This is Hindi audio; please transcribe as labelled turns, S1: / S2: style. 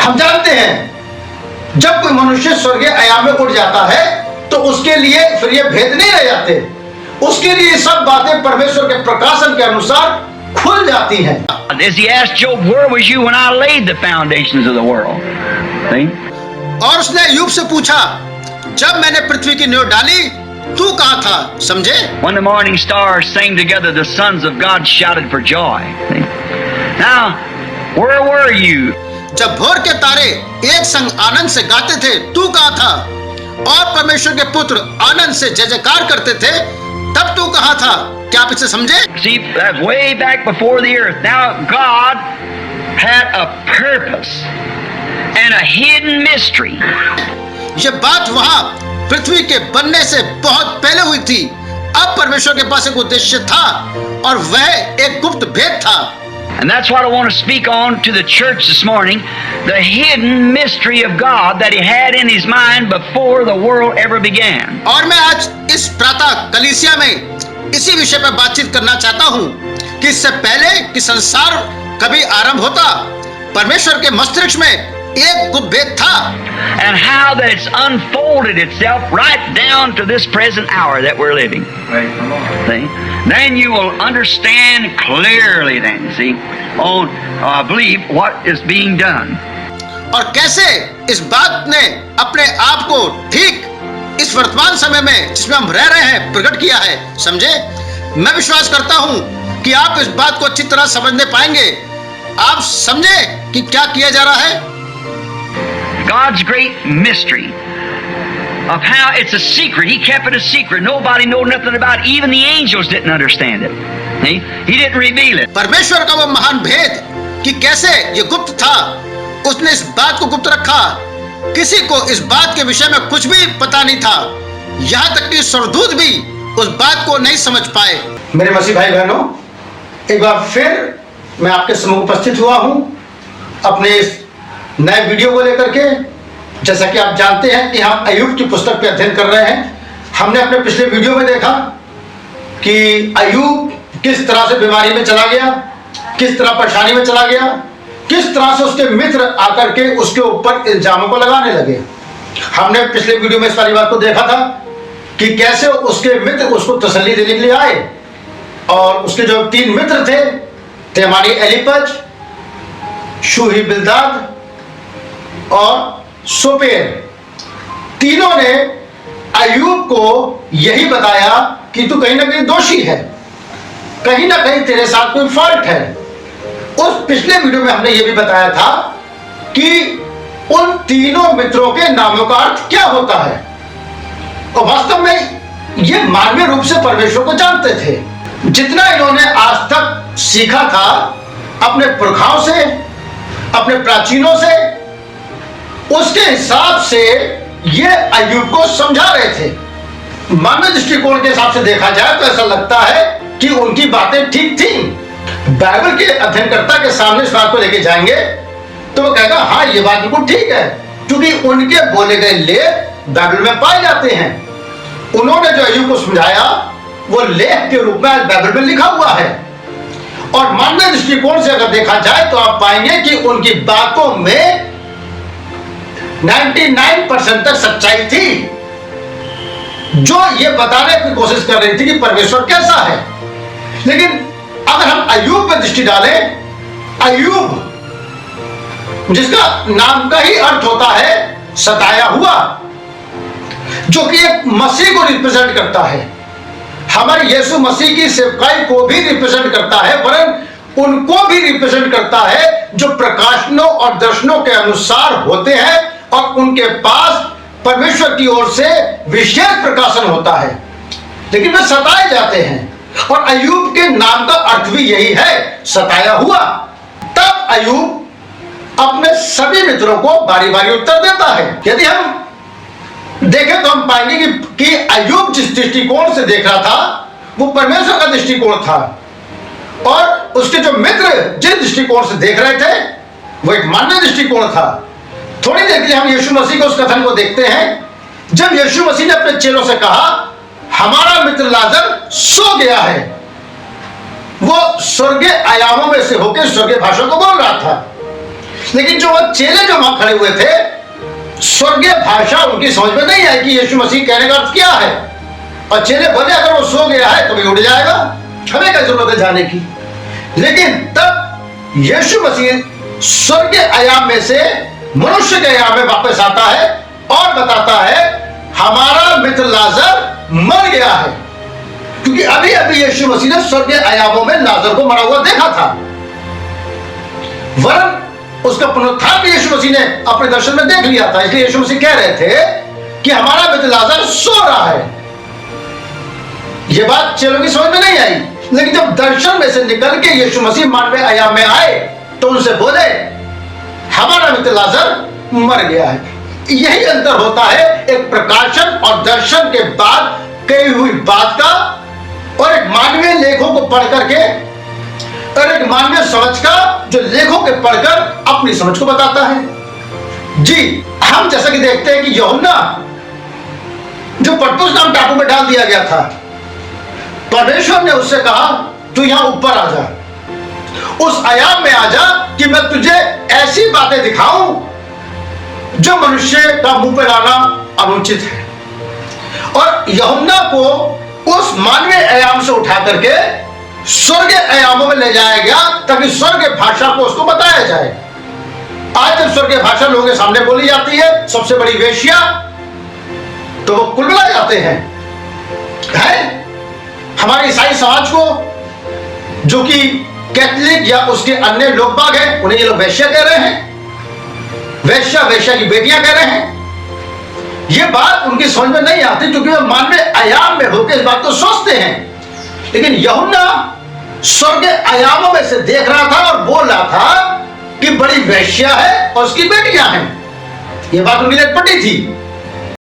S1: हम जानते हैं जब कोई मनुष्य स्वर्गीय आयाम में उठ जाता है तो उसके लिए फिर ये भेद नहीं रह जाते, उसके लिए सब बातें परमेश्वर के प्रकाशन के अनुसार खुल जाती हैं।
S2: As he asked Job, where was you when I laid the foundations of the world? See?
S1: और उसने अय्यूब से पूछा, जब मैंने पृथ्वी की नींव डाली तू कहाँ था? समझे?
S2: When the morning stars sang together, the sons of God shouted for joy. See? Now, where were you?
S1: जब भोर के तारे एक संग आनंद से गाते थे, तू कहाँ था? और परमेश्वर के पुत्र आनंद से जय जयकार करते थे, तब तू कहाँ था? क्या आप इसे समझे?
S2: See, that's way back before the earth. Now, God had a purpose and a hidden mystery.
S1: ये बात वहां पृथ्वी के बनने से बहुत पहले हुई थी। अब परमेश्वर के पास एक उद्देश्य था और वह एक गुप्त भेद था।
S2: And that's what I want to speak on to the church this morning, the hidden mystery of God that He had in His mind before the world ever began.
S1: और मैं आज इस प्रातः कलीसिया में इसी विषय पर बातचीत करना चाहता हूँ कि इससे पहले कि संसार कभी आरंभ होता, परमेश्वर के मस्तिष्क में एक गुप्त भेद था।
S2: And how that it's unfolded itself right down to this present hour that we're living. See? Then you will understand clearly then, see, on, I believe, what is being done.
S1: और कैसे इस बात ने अपने आप को ठीक इस वर्तमान समय में जिसमें हम रह रहे हैं प्रकट किया है, समझे? मैं विश्वास करता हूं कि आप इस बात को अच्छी तरह समझने पाएंगे। आप समझे कि क्या किया जा रहा है?
S2: God's great mystery of how it's a secret. He kept it a secret. Nobody knew nothing about it. Even the angels didn't understand it. See? He didn't reveal it.
S1: परमेश्वर का वो महान भेद कि कैसे ये गुप्त था, उसने इस बात को गुप्त रखा। किसी को इस बात के विषय में कुछ भी पता नहीं था, यहाँ तक कि स्वर्गदूत भी उस बात को नहीं समझ पाए। मेरे मसीह भाई बहनों, एक बार फिर मैं आपके सम्मुख उपस्थित हुआ हूँ अपने इस नए वीडियो को लेकर के। जैसा कि आप जानते हैं कि हम अय्यूब की पुस्तक पे अध्ययन कर रहे हैं। हमने अपने पिछले वीडियो में देखा कि अय्यूब किस तरह से बीमारी में चला गया, किस तरह परेशानी में चला गया, किस तरह से उसके मित्र आकर के उसके ऊपर इल्जामों को लगाने लगे। हमने पिछले वीडियो में इस वाली बात को देखा था कि कैसे उसके मित्र उसको तसल्ली देने के लिए आए और उसके जो 3 मित्र थे, तेमानी एलीपज, शूही बिल्दाद और सोपेर, तीनों ने अय्यूब को यही बताया कि तू कहीं ना कहीं दोषी है, कहीं ना कहीं तेरे साथ कोई फॉल्ट है। उस पिछले वीडियो में हमने यह भी बताया था कि उन तीनों मित्रों के नामों का अर्थ क्या होता है और वास्तव में ये मानवीय रूप से परमेश्वर को जानते थे। जितना इन्होंने आज तक सीखा था अपने पुरखाओं से, अपने प्राचीनों से, उसके हिसाब से ये अय्यूब को समझा रहे थे। मानवीय दृष्टिकोण के हिसाब से देखा जाए तो ऐसा लगता है कि उनकी बातें ठीक थी। बाइबल के अध्ययनकर्ता के सामने इस बात को लेके जाएंगे तो वो कहेगा हाँ ये बात बिल्कुल ठीक है, क्योंकि उनके बोले गए लेख बाइबल में पाए जाते हैं। उन्होंने जो अय्यूब को समझाया वो लेख के रूप में आज बाइबल में लिखा हुआ है। और मानवीय दृष्टिकोण से अगर देखा जाए तो आप पाएंगे कि उनकी बातों में 99% तक सच्चाई थी, जो ये बताने की कोशिश कर रही थी कि परमेश्वर कैसा है। लेकिन अगर हम अय्यूब पर दृष्टि डालें, अय्यूब जिसका नाम का ही अर्थ होता है सताया हुआ, जो कि एक मसीह को रिप्रेजेंट करता है, हमारे यीशु मसीह की सेवकाई को भी रिप्रेजेंट करता है, वरन उनको भी रिप्रेजेंट करता है जो प्रकाशनों और दर्शनों के अनुसार होते हैं और उनके पास परमेश्वर की ओर से विशेष प्रकाशन होता है, लेकिन वे सताए जाते हैं। और अय्यूब के नाम का अर्थ भी यही है, सताया हुआ। तब अय्यूब अपने सभी मित्रों को बारी बारी उत्तर देता है। यदि हम देखें तो हम पाएंगे कि अय्यूब जिस दृष्टिकोण से देख रहा था वो परमेश्वर का दृष्टिकोण था, और उसके जो मित्र जिस दृष्टिकोण से देख रहे थे वो एक मानवीय दृष्टिकोण था। थोड़ी देर के लिए हम यीशु मसीह के उस कथन को देखते हैं, जब यीशु मसीह ने अपने चेलों से कहा हमारा मित्र लाजर सो गया है। वो स्वर्गीय आयामों में से होकर स्वर्गीय भाषा को बोल रहा था, लेकिन जो वो चेले जो वहां खड़े हुए थे, स्वर्गीय भाषा उनकी समझ में नहीं आई कि यीशु मसीह कहने का अर्थ क्या है। और चेले बोले अगर वो सो गया है तो भी उठ जाएगा, हमें क्या जरूरत है जाने की। लेकिन तब यीशु मसीह स्वर्गीय आयाम में से मनुष्य के आयाम में वापस आता है और बताता है हमारा मित्र लाजर मर गया है। क्योंकि अभी अभी यीशु मसीह ने स्वर्गीय आयामों में लाजर को मरा हुआ देखा था, वरन उसका पुनरुत्थान भी यीशु मसीह ने अपने दर्शन में देख लिया था। इसलिए यीशु मसीह कह रहे थे कि हमारा मित्र लाजर सो रहा है। यह बात चेलों की समझ में नहीं आई, लेकिन जब दर्शन में से निकल के यीशु मसीह मानवीय आयाम में आए तो उनसे बोले हमारा मित्र लाजर मर गया है। यही अंतर होता है एक प्रकाशन और दर्शन के बाद कही हुई बात का, और एक मानवीय लेखों को पढ़ करके, और एक मानवीय समझ का जो लेखों के पढ़कर अपनी समझ को बताता है। जी, हम जैसा कि देखते हैं कि यूहन्ना जो पतरस नाम टापू में डाल दिया गया था, परमेश्वर ने उससे कहा तू यहां ऊपर आ जा, उस आयाम में आ जा कि मैं तुझे ऐसी बातें दिखाऊं जो मनुष्य का मुंह पे लाना अनुचित है। और यूहन्ना को उस मानवीय आयाम से उठा करके स्वर्गीय आयामों में ले जाया गया ताकि स्वर्गीय भाषा को उसको बताया जाए। आज जब स्वर्गीय भाषा लोगों के सामने बोली जाती है, सबसे बड़ी वेश्या, तो वो कुलबुला जाते हैं। हमारे ईसाई समाज को, जो कि कैथलिक या उसके अन्य लोग बाग हैं, उन्हें ये लोग वैश्या कह रहे हैं, वैश्या वैश्या की बेटियां कह रहे हैं। ये बात उनकी समझ में नहीं आती क्योंकि वे मानवीय आयाम में होकर इस बात को सोचते हैं। लेकिन यूहन्ना स्वर्गीय आयामों में से देख रहा था और बोल रहा था कि बड़ी वैश्या है और उसकी बेटियां हैं। ये बात उनकी लिए पटी थी।